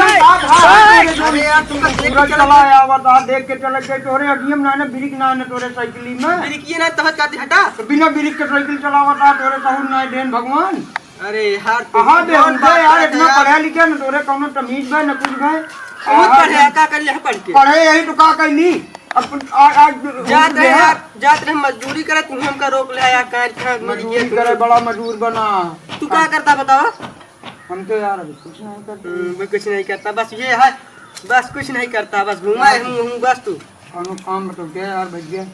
अरे यार तुम सूरज चला आया देख के चल गए तोरे अडियम ना ना ब्रिक ना ना तोरे साइकिल में ब्रिक ये ना तहत काती हटा तो बिना ब्रिक के साइकिल चलावता तोरे सहूर ना देन भगवान। अरे यार कहां दे उनसे यार इतना पढ़ा लिखा ना तोरे कोनो तमीज भाई न कुछ भाई बहुत पढ़े का कर ले पढ़ के पढ़े यही तो का कहनी अब जात रहे यार जात रहे मजदूरी करे तुम हमका रोक ले यार कार मजदूरी करे बड़ा मजदूर बना। तू क्या करता बताओ? हम तो यार अभी कुछ नहीं करते मैं कुछ नहीं करता बस ये है बस कुछ नहीं करता बस घूमा हूँ बस तू कोनो काम तो क्या यार भैया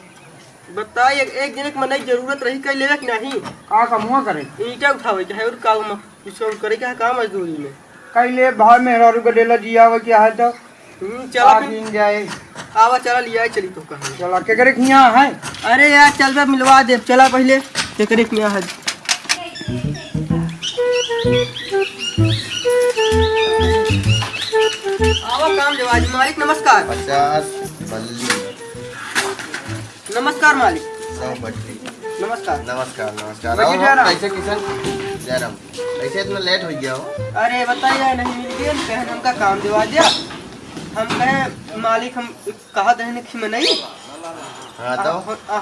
बता एक दिन में नहीं जरूरत रही कहीं लेवे कि नहीं का कमुआ करे ईटा उठावे चाहे और काम कुछ करे क्या काम मजदूरी में कई ले भाई मेहरारू का डेला जिया हुआ क्या है तो चला दिन जाए आवा चला लिया चली तो कहीं चला के करे खिया है। अरे यार चल बा मिलवा दे चला पहले के करे खिया है आवा काम जवाजी मालिक नमस्कार 50 बल्ली नमस्कार मालिक 100 बट्टी नमस्कार नमस्कार नमस्कार बाकी जयराम। कैसे किशन जयराम ऐसे इतना लेट हो गया हो? अरे बताइए नहीं मिल गए कहन हमका काम दिवा दिया हम कहे मालिक हम कहा दहने कि मैं नहीं हाँ तो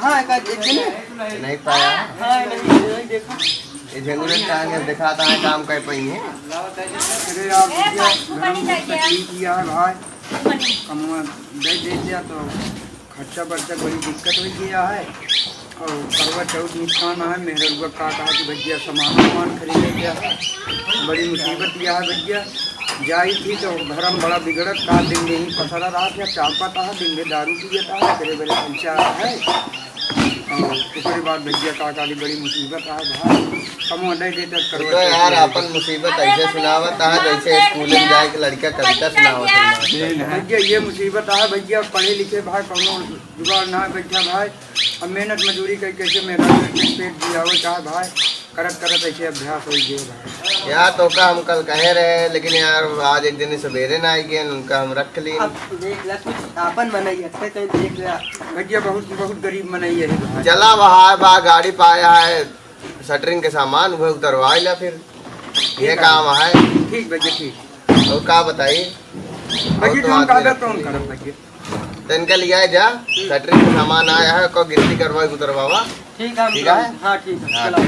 हाँ एक दिन नहीं पाया हाँ नहीं देखा ये झंगुरे टांगे दिखाता है काम कर पाई है। अरे यार भैया तकलीफ किया है भाई कमुआ दे दिया तो खर्चा बर्चा बड़ी दिक्कत हो गया है और करवा चौथ नुकसान है मेरे रुआ का कहा कि भैया सामान खरीदे गया है बड़ी मुसीबत दिया है भैया जाई थी तो धर्म बड़ा बिगड़त का दिन में ही पसरा रहा था चार पाता है दिन में दारू पिया था बड़े बड़े पंचा है और उसके बाद भैया का बड़ी मुसीबत है भाई कमुआ नहीं देता तो यार अपन मुसीबत ऐसे सुनावत है जैसे स्कूल में जाए के लड़का कविता सुनावत है। भैया ये मुसीबत है भैया पढ़े लिखे भाई कोनो जुगाड़ ना बैठा भाई अब मेहनत मजदूरी कर कैसे मेरा पेट दिया हो चाहे भाई करत करत ऐसे अभ्यास हो गए भाई। यार तो का हम कल कहे रहे लेकिन यार आज एक दिन सवेरे ना आई गए उनका हम रख ली देख ला कुछ आपन मनई है कहीं देख ला भैया बहुत बहुत गरीब मनाई है भाई। चला वहाँ बा गाड़ी पाया है शटरिंग के सामान वो उतरवा ला फिर ये काम है। ठीक भैया ठीक तो का बताइए भैया जो हम कागज तो हम करब भैया तो इनका लिया जा शटरिंग का सामान आया है को गिनती करवा उतरवावा ठीक है ठीक है हाँ ठीक है हाँ, चलो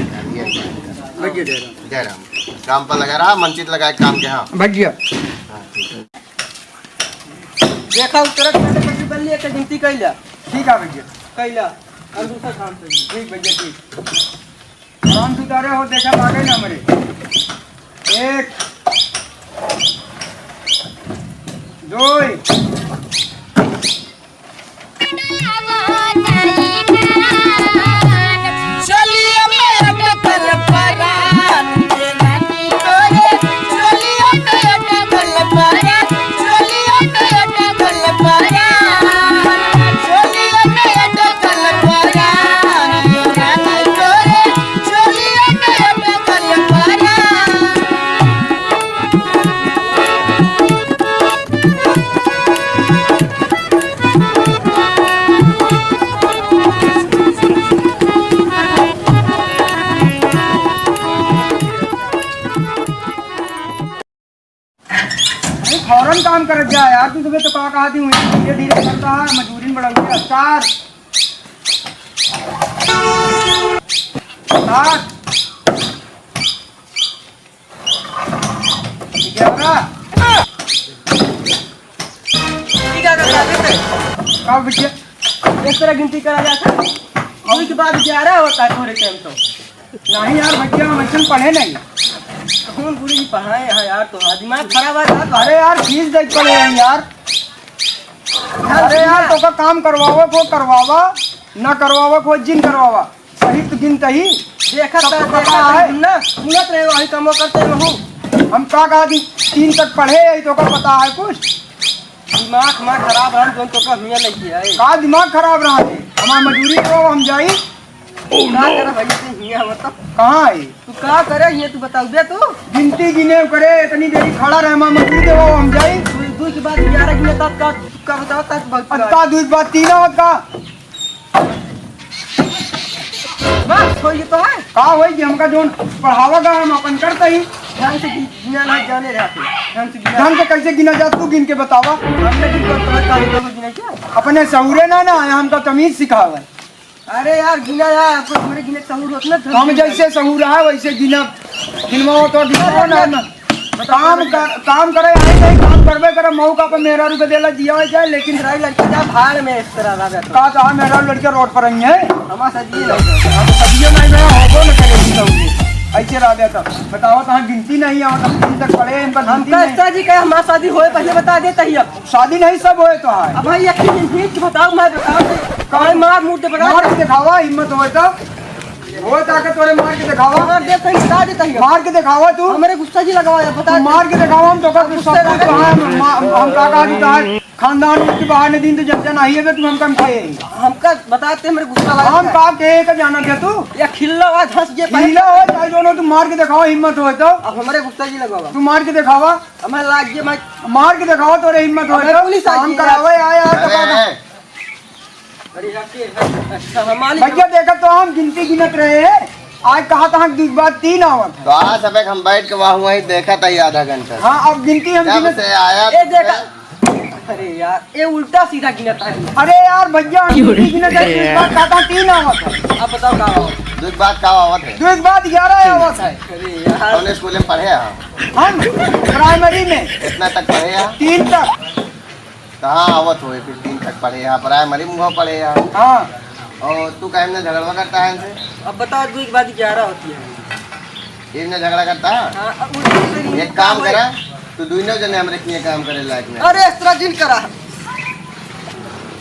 भैया दे रहा जयराम काम पर लगा रहा मंचित लगाए काम के। हाँ भैया हाँ ठीक है देखा उतरत पहले कभी बल्ली एक गिनती कैला ठीक है भैया कैला और दूसरा काम से ठीक भैया ठीक आराम से उतारे हो देखा आगे ना मरे एक दो फौरन काम कर जा यार तू तुम्हें तो कहा दी धीरे धीरे करता है मजबूरी में बड़ा गया 4 7 11 भैया इस तरह गिनती करा जाता और उसके बाद 11 होता है थोड़े टाइम तो नहीं यार भैया हम ऐसे पढ़े नहीं कौन गुरु जी पढ़ाए हैं यार तो दिमाग खराब है अरे यार फीस दे पड़े हैं यार अरे यार तो का काम करवावा को करवावा ना करवावा को जिन करवावा सही तो गिनता ही देखा पता है ना सुनत रहे वही काम करते रहूं हम का कहा 3 तक पढ़े तो का पता है कुछ दिमाग हमारा खराब रहा तो का मियां नहीं किया है का दिमाग खराब रहा है हमारा मजदूरी करो हम जाई ना कर भैया से मियां मतलब कहाँ है तू क्या करे ये तू बताऊ बे तू गिनती गिने करे इतनी देरी खड़ा रहे हमारा मजदूरी देवो हम जाई दू के बाद 11 गिने तक का बताओ तक बहुत अत्ता दूध बात 3 होत का वाह हो ये तो है का होई कि हमका जोन पढ़ावा हम अपन करते ही ध्यान से गिना ना जाने रहते ध्यान से गिना ढंग से कैसे गिना जा तू गिन के बतावा हमने गिन कर तुम्हें काली लोग गिना क्या अपने सहुरे ना आया हमका तमीज सिखावे अरे यार गिना यार आपको तुम्हारे गिने सहूर होता ना हम जैसे सहूर है वैसे गिना गिनवाओ तो गिनवाओ ना काम करे आए नहीं काम करबे करे मऊ का पर मेरा रुपये देला दिया जाए लेकिन राई लड़के जा भाड़ में इस तरह रहा बैठो का कहा मेरा लड़के रोड पर आई है हमारा सजी नहीं सब्जियों नहीं गया होबो न करेगी सहूरे ऐसे रह गया था बताओ कहाँ गिनती नहीं आवत हम दिन तक पढ़े इनका हम गिनती नहीं का जी का हमारा शादी होए पहले बता देता ही अब शादी नहीं सब होए तो है अब भाई एक चीज बताओ मैं बताओ कौन मार मुंह पे बता मार के दिखावा हिम्मत होए तो वो ताकत तोरे मार के दिखावा मार देता ही बता देता ही मार के दिखावा तू हमारे गुस्सा जी लगावा बता तू मार के दिखावा हम तो कर सब कुछ हम का कहा देता है खानदान के बाहर ने दिन तो जब जाना ही है तू हम कम खाए हमका बताते मेरे गुस्सा लगा हम का के का जाना क्या तू या खिल्ला आज हंस जे पहला हो चाहे दोनों तू मार के दिखावा हिम्मत होए तो अब हमारे गुस्सा जी लगावा तू मार के दिखावा हमें लाग जे मैं मार के दिखावा तोरे हिम्मत होए तो पुलिस आ हम गई करावे आया अरे अच्छा हमारी भैया देखा तो हम गिनती गिनत रहे हैं आज कहा था बात 3 आवत है तो आज सब हम बैठ के वहाँ वहीं देखा था ये आधा घंटा हाँ अब गिनती हम जब गिनत से आया ए देखा अरे यार ये उल्टा सीधा गिनता है अरे यार भैया हम गिनती गिनत है इस बात कहा था 3 आवत है आप बताओ का दूध बात का आवत है तो इस बात 11 आवत है अरे यार कौन स्कूल में पढ़े हैं हम प्राइमरी में कितना तक पढ़े हैं 3 तक कहाँ आवत हुए फिर 3 तक पढ़े हैं प्राइमरी मुँह पढ़े हैं हाँ और तू कहीं ना झगड़ा करता है इनसे अब बताओ दूध बात 11 होती है इनसे झगड़ा करता है हाँ, अब उल्टी एक काम करा तू दोनों जने हमरे किए काम करे लायक में अरे इस तरह जिन करा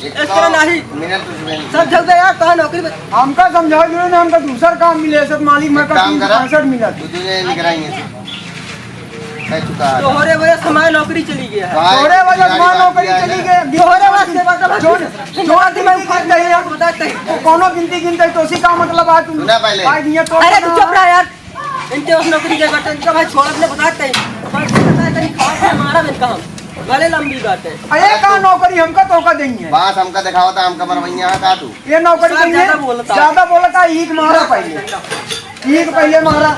एक इस तरह नहीं। मिनट तुझमें सब झग गया यार कहा नौकरी में हमका समझा दो ना हमका दूसरा काम मिले सब मालिक में का काम करा 365 मिला तू तुझे निकराएंगे कह चुका है तोहरे वजह से हमारी नौकरी चली गया है थोड़े वजह मां नौकरी चली गई तोहरे वजह से मतलब जो आदमी में फंस गई है बताते हैं कोनो गिनती गिनते तो उसी का मतलब आज तुम सुना पहले। आज ये तो अरे तू चुप रहा यार इनके उस नौकरी के बटन इनका भाई छोड़ अपने बताते हैं बस बताते हैं खास हमारा में काम भले लंबी बात है अरे का नौकरी हमका तो का देंगे बात हमका दिखावा था हमका मरवैया है का तू ये नौकरी सर, देंगे ज्यादा बोलता ईक मारा पहले ईक पहले मारा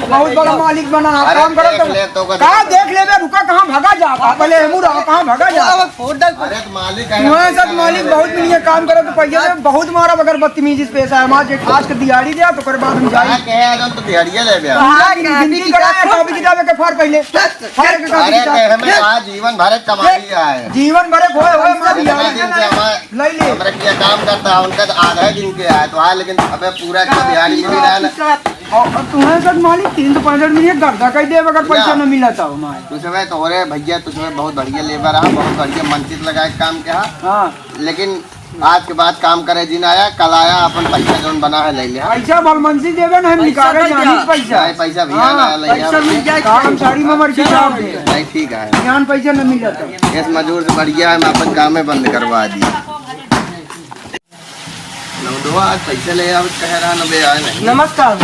बहुत बड़ा मालिक बना है अरे काम करो देख ले तो का देख ले बे रुका कहाँ भगा जा पहले हमू रहा कहाँ भगा जा अरे तो मालिक है तुम्हारे साथ मालिक बहुत मिली है काम करो तो पैसा दे बहुत मारा अगर बदतमीजी से पेश है हमारे आज के दिहाड़ी दिया तो कर बाद हम कहा जाए कहे आज तो दिहाड़िया ले गया गिनती कराया कॉपी किताबे के फाड़ पहले फाड़ के कॉपी अरे कहे किताब हमें आज जीवन भर कमा लिया है जीवन भरे खोए हुए मार इतना दिन से ले ले हमारे किया काम करता है उनका तो आधा दिन के आया तो हाँ लेकिन अबे पूरा का दिहाड़ी मिल रहा है ना और तुम्हारे साथ मालिक 365 मिलिए गर्दा कह दे अगर पैसा न मिला था हमारे तुझे तो रे भैया तुझे बहुत बढ़िया लेबर है बहुत बढ़िया मनचित लगा के काम किया हाँ लेकिन आज के बाद काम करे जिन आया कल आया अपन पैसा जोन बना है ले लिया पैसा बलमंसी देवे ना हम निकाले जानी पैसा पैसा भैया ना ले पैसा मिल जाए काम साड़ी में मर्जी साहब दे नहीं ठीक है ध्यान पैसा न मिला था इस मजदूर से बढ़िया है मैं अपन काम में बंद करवा दिया नवदुआ आज पैसे ले अब कह रहा न बे आए नहीं नमस्कार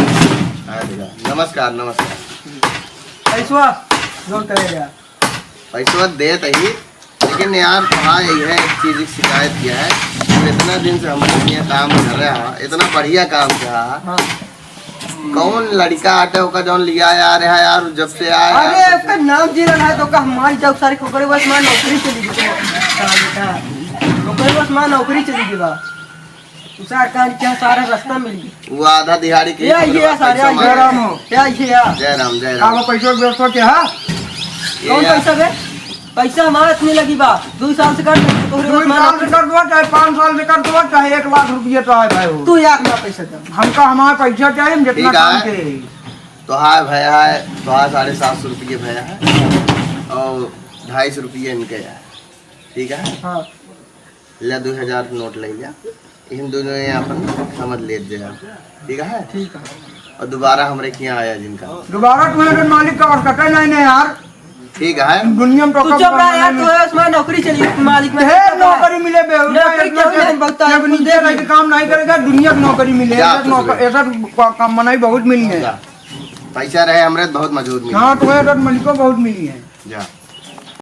नमस्कार नमस्कार पैसा जोर करेगा पैसा दे ही लेकिन यार हाँ यही है एक चीज की शिकायत किया है तो इतना दिन से हम ये काम कर रहे हैं इतना बढ़िया काम किया हाँ। कौन लड़का आटे होकर जौन लिया यार है यार जब से आया अरे उसका नाम जी रहा है तो का हमारी जब सारी खोकरे बस मां नौकरी चली गई खोकरे बस मां नौकरी चली गई बा उसार कान क्या सारा रास्ता मिल गई वो आधा दिहाड़ी के ये सारे जय राम हो जय राम जय का राम पैसा व्यवस्था क्या है कौन पैसा बे पैसा हमारा इतने लगी बा 2 साल से कर खोकरे 2 बस मां साल से कर दो चाहे 5 साल से कर दो चाहे 1 लाख रुपये तो आए भाई तू यार ना पैसा दे हमका हमारा पैसा चाहिए हम जितना ठीक है। काम करे तो हाँ भैया है तो हाँ 750 रुपये भैया है और 250 रुपये इनके है ठीक है हां ले 2000 नोट ले लिया इन दोनों ने अपन समझ ले दिया ठीक है ठीक है और दोबारा हमारे यहाँ आया जिनका दोबारा तुम्हारे मालिक का और कटे नहीं यार ठीक है दुनिया में तो तू चुप रहा यार तू है उसमें नौकरी चली मालिक में है नौकरी मिले नौकरी क्यों नहीं बगता है? नीचे रह के काम नहीं करेगा दुनिया की नौकरी मिले जा ऐसा तू सुबह। ऐसा काम मनाई बहुत मिली है जा। पैसा रहे हमारे बहुत मजबूत मिला हाँ तुम्हारे मालिक को बहुत मिली है जा